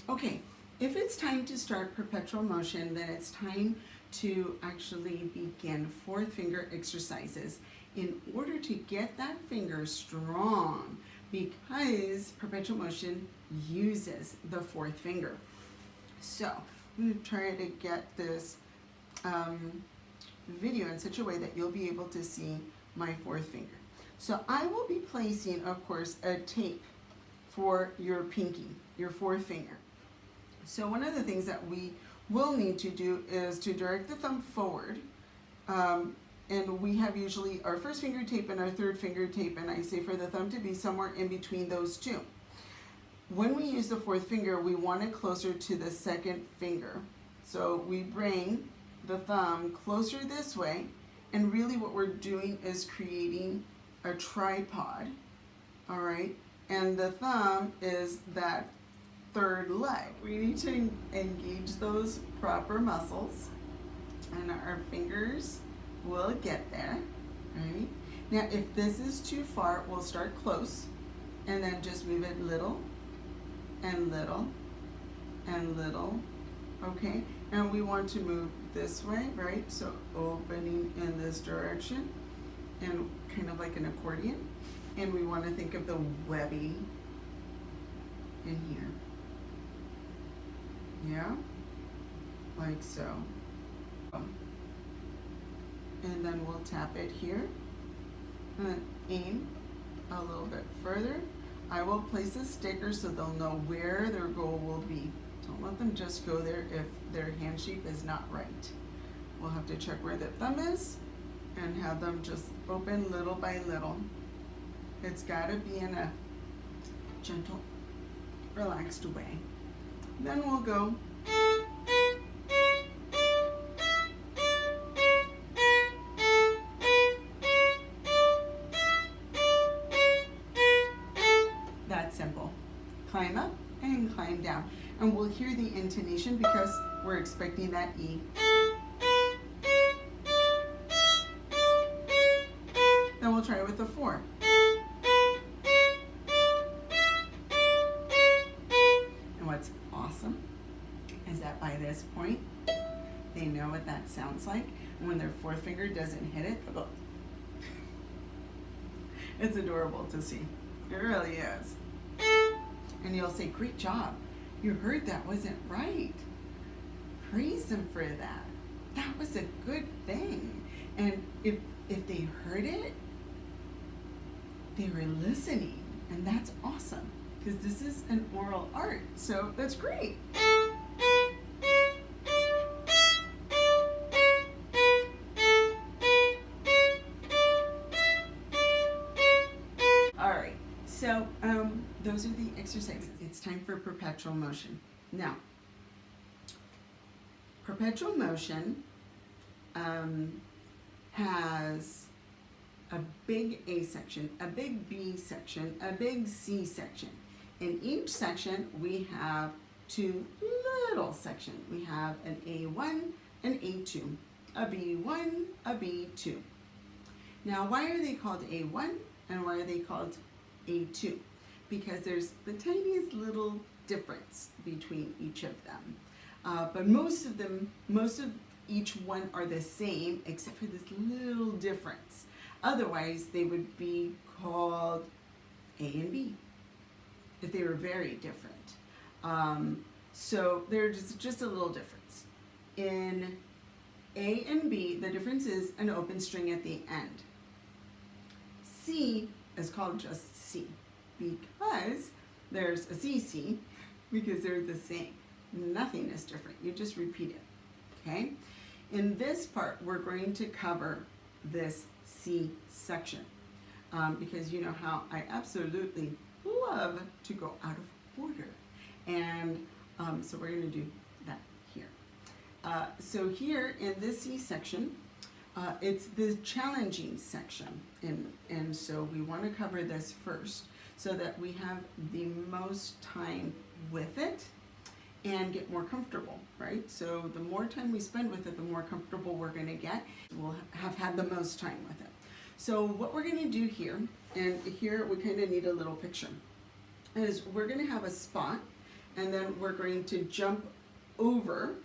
Okay, if it's time to start perpetual motion, then it's time to actually begin fourth finger exercises in order to get that finger strong, because perpetual motion uses the fourth finger. So I'm going to try to get this video in such a way that you'll be able to see my fourth finger. So I will be placing, of course, a tape for your pinky, your fourth finger. So one of the things that we will need to do is to direct the thumb forward, and we have usually our first finger tape and our third finger tape, and I say for the thumb to be somewhere in between those two. When we use the fourth finger, we want it closer to the second finger. So we bring the thumb closer this way, and really what we're doing is creating a tripod, all right? And the thumb is that third leg. We need to engage those proper muscles, and our fingers will get there, right? Now, if this is too far, we'll start close, and then just move it little, and little, and little, okay? And we want to move this way, right? So opening in this direction, and kind of like an accordion. And we want to think of the webbing in here. Yeah, like so. And then we'll tap it here, and then aim a little bit further. I will place a sticker so they'll know where their goal will be. Don't let them just go there if their hand shape is not right. We'll have to check where the thumb is and have them just open little by little. It's gotta be in a gentle, relaxed way. Then we'll go. That's simple. Climb up and climb down. And we'll hear the intonation because we're expecting that E. Then we'll try it with the 4. And what's awesome is that by this point, they know what that sounds like. And when their fourth finger doesn't hit it, they'll go. It's adorable to see. It really is. And you'll say, great job. You heard that wasn't right. Praise them for that. That was a good thing. And if they heard it, they were listening. And that's awesome, because this is an oral art. So that's great. All right. So those are the exercises. It's time for perpetual motion. Now, perpetual motion has a big A section, a big B section, a big C section. In each section, we have two little sections. We have an A1, an A2, a B1, a B2. Now, why are they called A1 and why are they called A2? Because there's the tiniest little difference between each of them. But most of each one are the same except for this little difference. Otherwise, they would be called A and B if they were very different. So there's just a little difference. In A and B, the difference is an open string at the end. C is called just C because there's a CC, because they're the same. Nothing is different. You just repeat it, okay? In this part, we're going to cover this C section because you know how I absolutely love to go out of order. And so we're going to do that here. So here in this C section, it's the challenging section. And so we want to cover this first so that we have the most time with it and get more comfortable, right? So the more time we spend with it, the more comfortable we're going to get. We'll have had the most time with it. So what we're going to do here, and here we kind of need a little picture, is we're going to have a spot, and then we're going to jump over,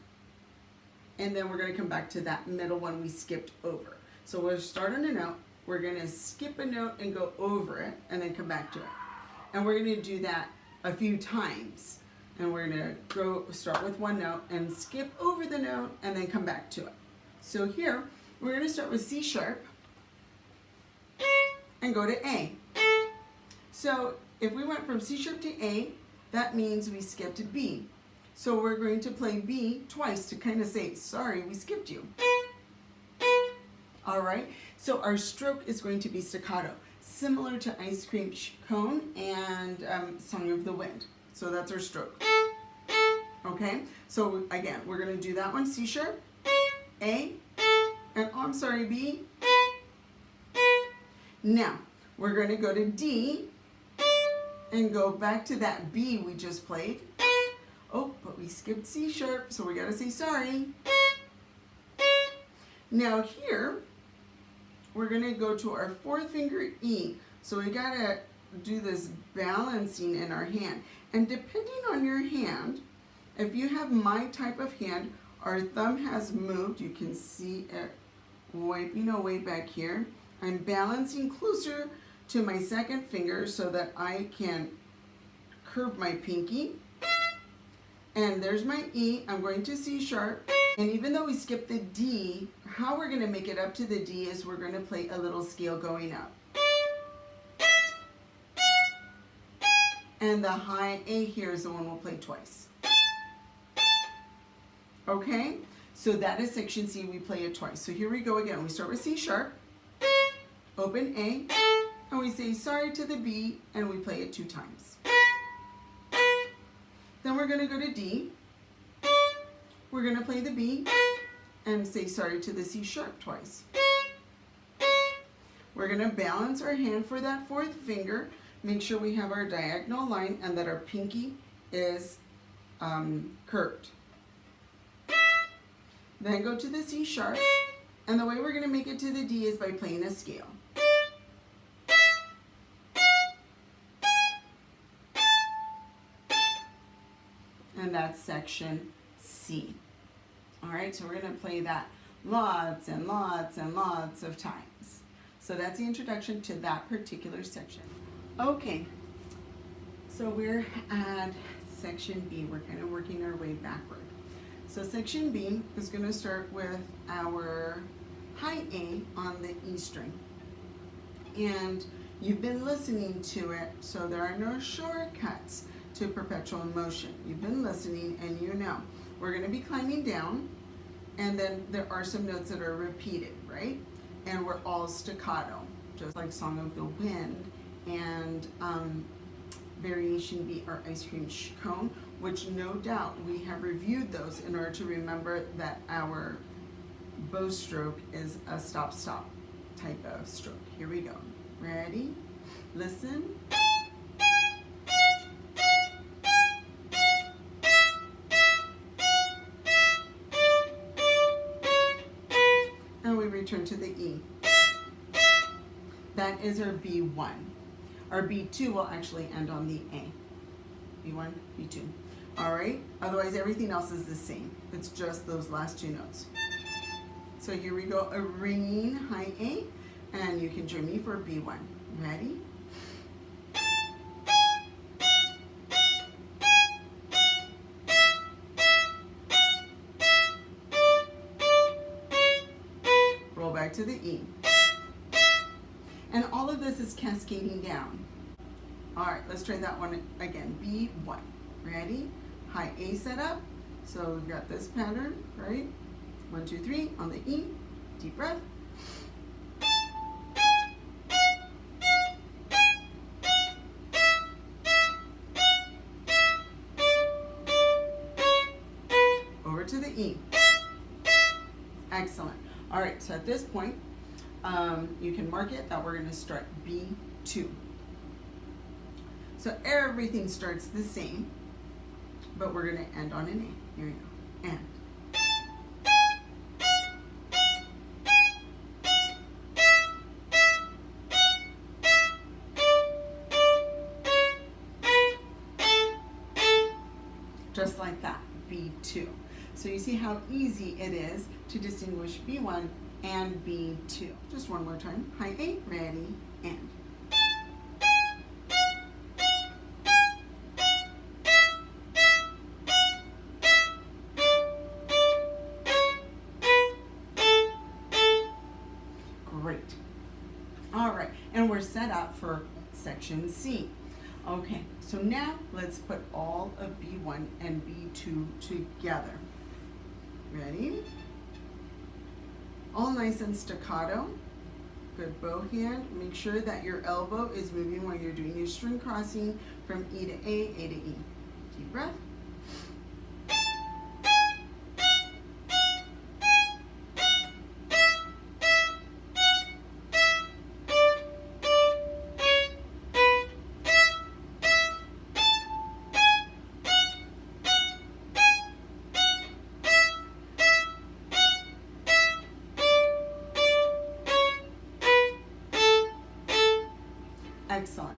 and then we're going to come back to that middle one we skipped over. So we'll start on a note, we're going to skip a note and go over it, and then come back to it. And we're going to do that a few times. And we're going to start with one note and skip over the note and then come back to it. So here, we're going to start with C sharp and go to A. So if we went from C sharp to A, that means we skipped B. So we're going to play B twice to kind of say, sorry, we skipped you. All right, so our stroke is going to be staccato, similar to Ice Cream Cone and Song of the Wind. So that's our stroke. Okay, so again, we're going to do that one, C sharp, A, and oh, I'm sorry, B. Now, we're going to go to D and go back to that B we just played. Oh, but we skipped C sharp, so we got to say sorry. Now here, we're going to go to our fourth finger E. So we got to do this balancing in our hand. And depending on your hand, if you have my type of hand, our thumb has moved. You can see it wiping away back here. I'm balancing closer to my second finger so that I can curve my pinky. And there's my E. I'm going to C sharp. And even though we skipped the D, how we're going to make it up to the D is we're going to play a little scale going up. And the high A here is the one we'll play twice. Okay? So that is section C, we play it twice. So here we go again. We start with C sharp, open A, and we say sorry to the B, and we play it 2 times. Then we're going to go to D. We're going to play the B and say sorry to the C sharp twice. We're going to balance our hand for that fourth finger. Make sure we have our diagonal line and that our pinky is curved. Then go to the C sharp, and the way we're going to make it to the D is by playing a scale. And that's section C. All right, so we're going to play that lots and lots and lots of times. So that's the introduction to that particular section. Okay, so we're at section B. We're kind of working our way backward. So section B is going to start with our high A on the E string. And you've been listening to it, so there are no shortcuts to Perpetual Motion. You've been listening and you know. We're going to be climbing down, and then there are some notes that are repeated, right? And we're all staccato, just like Song of the Wind and Variation B or Ice Cream Cone, which no doubt we have reviewed those in order to remember that our bow stroke is a stop-stop type of stroke. Here we go. Ready? Listen. And we return to the E. That is our B1. Our B2 will actually end on the A. B1, B2. All right? Otherwise, everything else is the same. It's just those last 2 notes. So here we go, a ringing high A, and you can join me for B1. Ready? Roll back to the E. And all of this is cascading down. All right, let's try that one again. B1. Ready? High A set up. So we've got this pattern, right? 1, 2, 3 on the E. Deep breath. Over to the E. Excellent. All right, so at this point, you can mark it that we're going to start B2. So everything starts the same, but we're going to end on an A. Here we go. End. just like that, B2. So you see how easy it is to distinguish B1 and B2. Just one more time. High A, ready, and. Great. All right, and we're set up for section C. Okay, so now let's put all of B1 and B2 together. Ready? All nice and staccato. Good bow hand. Make sure that your elbow is moving while you're doing your string crossing from E to A to E. Deep breath. Excellent.